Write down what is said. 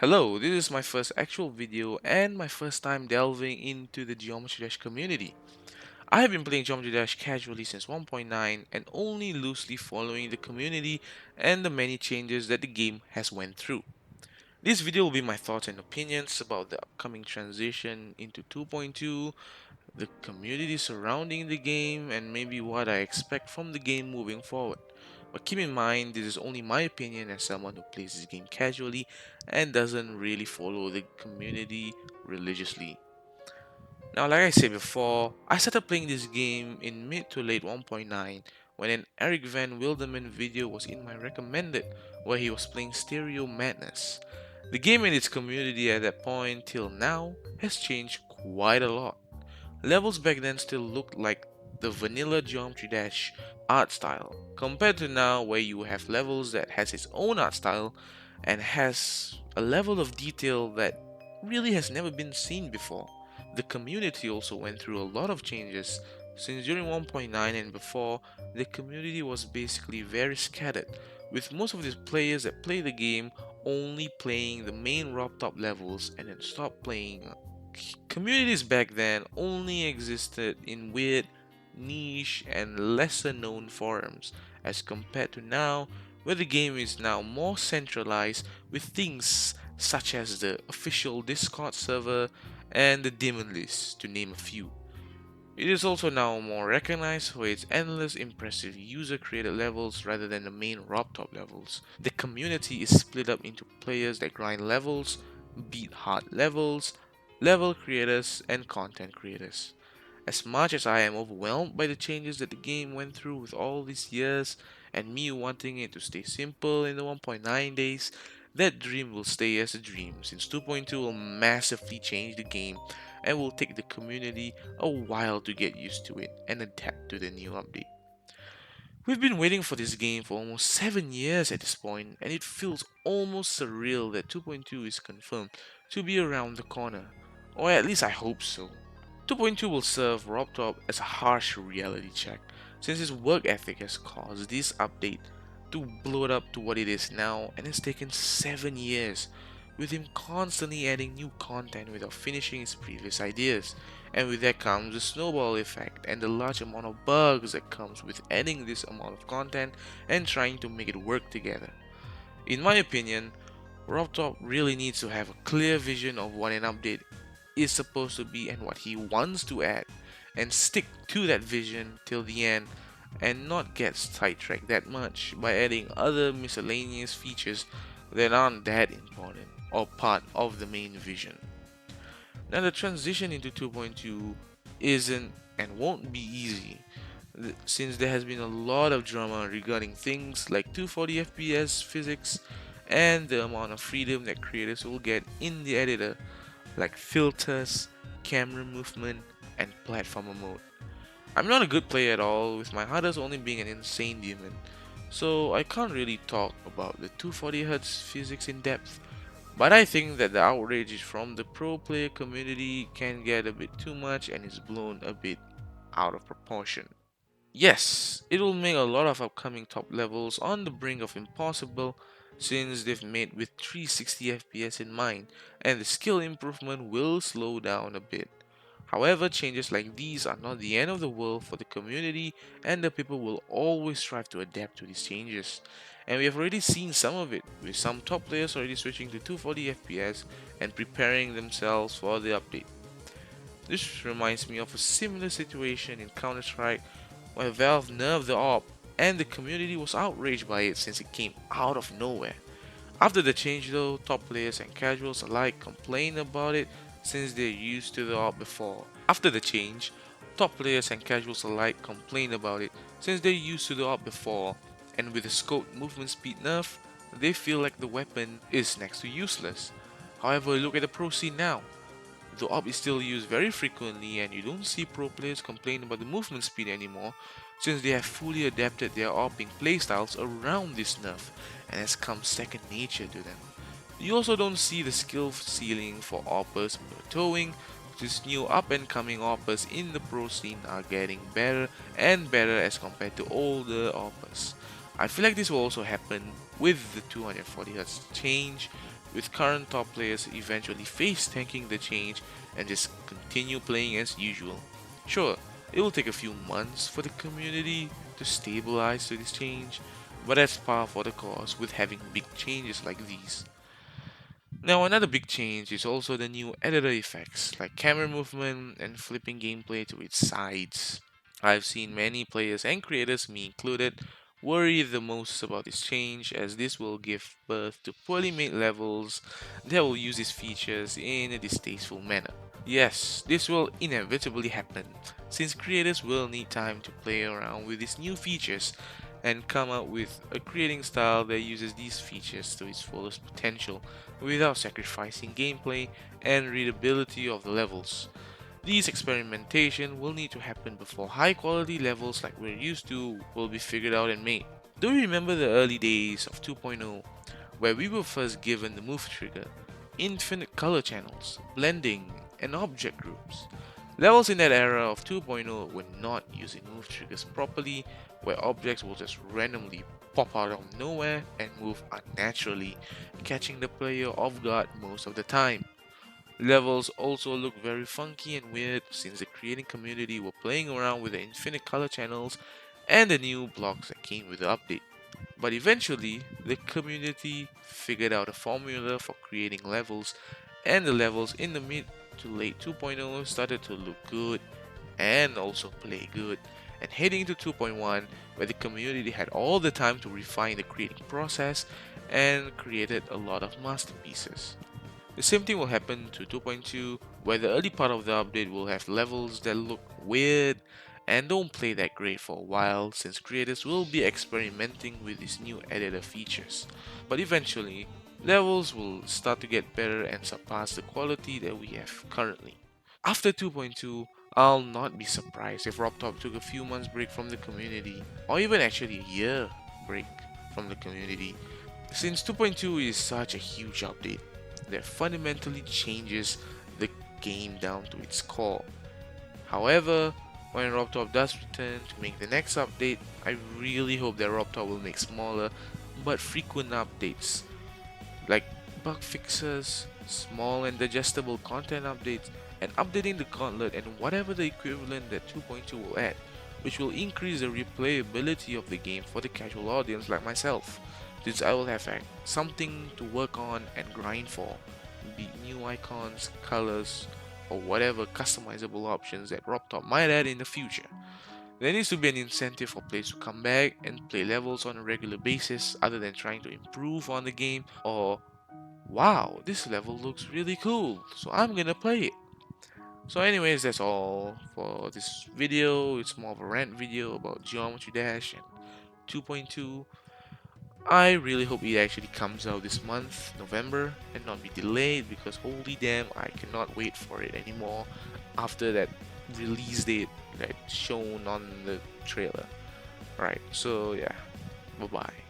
Hello, this is my first actual video and my first time delving into the Geometry Dash community. I have been playing Geometry Dash casually since 1.9 and only loosely following the community and the many changes that the game has went through. This video will be my thoughts and opinions about the upcoming transition into 2.2, the community surrounding the game, and maybe what I expect from the game moving forward. But keep in mind, this is only my opinion as someone who plays this game casually and doesn't really follow the community religiously. Now, like I said before, I started playing this game in mid to late 1.9 when an Eric Van Wilderman video was in my recommended where he was playing Stereo Madness. The game and its community at that point till now has changed quite a lot. Levels back then still looked like the vanilla Geometry Dash art style, compared to now where you have levels that has its own art style and has a level of detail that really has never been seen before. The community also went through a lot of changes since during 1.9 and before, the community was basically very scattered, with most of the players that play the game only playing the main rock top levels and then stop playing. Communities back then only existed in weird, niche, and lesser known forums, as compared to now, where the game is now more centralized with things such as the official Discord server and the Demon List, to name a few. It is also now more recognized for its endless impressive user created levels rather than the main rock top levels. The community is split up into players that grind levels, beat hard levels, level creators, and content creators. As much as I am overwhelmed by the changes that the game went through with all these years and me wanting it to stay simple in the 1.9 days, that dream will stay as a dream since 2.2 will massively change the game and will take the community a while to get used to it and adapt to the new update. We've been waiting for this game for almost 7 years at this point, and it feels almost surreal that 2.2 is confirmed to be around the corner. Or at least I hope so. 2.2 will serve RobTop as a harsh reality check, since his work ethic has caused this update to blow it up to what it is now, and it's taken 7 years, with him constantly adding new content without finishing his previous ideas. And with that comes the snowball effect and the large amount of bugs that comes with adding this amount of content and trying to make it work together. In my opinion, RobTop really needs to have a clear vision of what an update is supposed to be and what he wants to add, and stick to that vision till the end and not get sidetracked that much by adding other miscellaneous features that aren't that important or part of the main vision. Now, the transition into 2.2 isn't and won't be easy, since there has been a lot of drama regarding things like 240 FPS physics and the amount of freedom that creators will get in the editor, like filters, camera movement, and platformer mode. I'm not a good player at all, with my hardest only being an insane demon, so I can't really talk about the 240Hz physics in depth, but I think that the outrage from the pro player community can get a bit too much and is blown a bit out of proportion. Yes, it will make a lot of upcoming top levels on the brink of impossible since they've made with 360 FPS in mind, and the skill improvement will slow down a bit. However, changes like these are not the end of the world for the community, and the people will always strive to adapt to these changes. And we have already seen some of it, with some top players already switching to 240 FPS and preparing themselves for the update. This reminds me of a similar situation in Counter-Strike where Valve nerfed the AWP and the community was outraged by it since it came out of nowhere. After the change though, top players and casuals alike complained about it since they're used to the AWP before. After the change, top players and casuals alike complained about it since they're used to the AWP before, and with the scope movement speed nerf, they feel like the weapon is next to useless. However, look at the pro scene now. The AWP is still used very frequently and you don't see pro players complain about the movement speed anymore since they have fully adapted their AWPing playstyles around this nerf and has come second nature to them. You also don't see the skill ceiling for AWPers plateauing, since new up and coming AWPers in the pro scene are getting better and better as compared to older AWPers. I feel like this will also happen with the 240Hz change, with current top players eventually face tanking the change and just continue playing as usual. Sure, it will take a few months for the community to stabilize to this change, but that's par for the course with having big changes like these. Now, another big change is also the new editor effects, like camera movement and flipping gameplay to its sides. I've seen many players and creators, me included, worry the most about this change as this will give birth to poorly made levels that will use these features in a distasteful manner. Yes, this will inevitably happen, since creators will need time to play around with these new features and come up with a creating style that uses these features to its fullest potential without sacrificing gameplay and readability of the levels. These experimentation will need to happen before high quality levels like we're used to will be figured out and made. Do you remember the early days of 2.0 where we were first given the move trigger, infinite color channels, blending, and object groups? Levels in that era of 2.0 were not using move triggers properly, where objects will just randomly pop out of nowhere and move unnaturally, catching the player off guard most of the time. Levels also look very funky and weird since the creating community were playing around with the infinite color channels and the new blocks that came with the update. But eventually, the community figured out a formula for creating levels, and the levels in the mid to late 2.0 started to look good and also play good. And heading into 2.1, where the community had all the time to refine the creating process and created a lot of masterpieces. The same thing will happen to 2.2, where the early part of the update will have levels that look weird and don't play that great for a while, since creators will be experimenting with these new editor features. But eventually, levels will start to get better and surpass the quality that we have currently. After 2.2, I'll not be surprised if RobTop took a few months break from the community, or even actually a year break from the community, since 2.2 is such a huge update that fundamentally changes the game down to its core. However, when RobTop does return to make the next update, I really hope that RobTop will make smaller but frequent updates like bug fixes, small and digestible content updates, and updating the gauntlet and whatever the equivalent that 2.2 will add, which will increase the replayability of the game for the casual audience like myself, since I will have something to work on and grind for, be it new icons, colors, or whatever customizable options that RobTop might add in the future. There needs to be an incentive for players to come back and play levels on a regular basis other than trying to improve on the game or, wow, this level looks really cool, so I'm gonna play it. So anyways, that's all for this video. It's more of a rant video about Geometry Dash and 2.2. I really hope it actually comes out this month, November, and not be delayed because holy damn, I cannot wait for it anymore after that release date that's shown on the trailer. Right, so yeah, bye bye.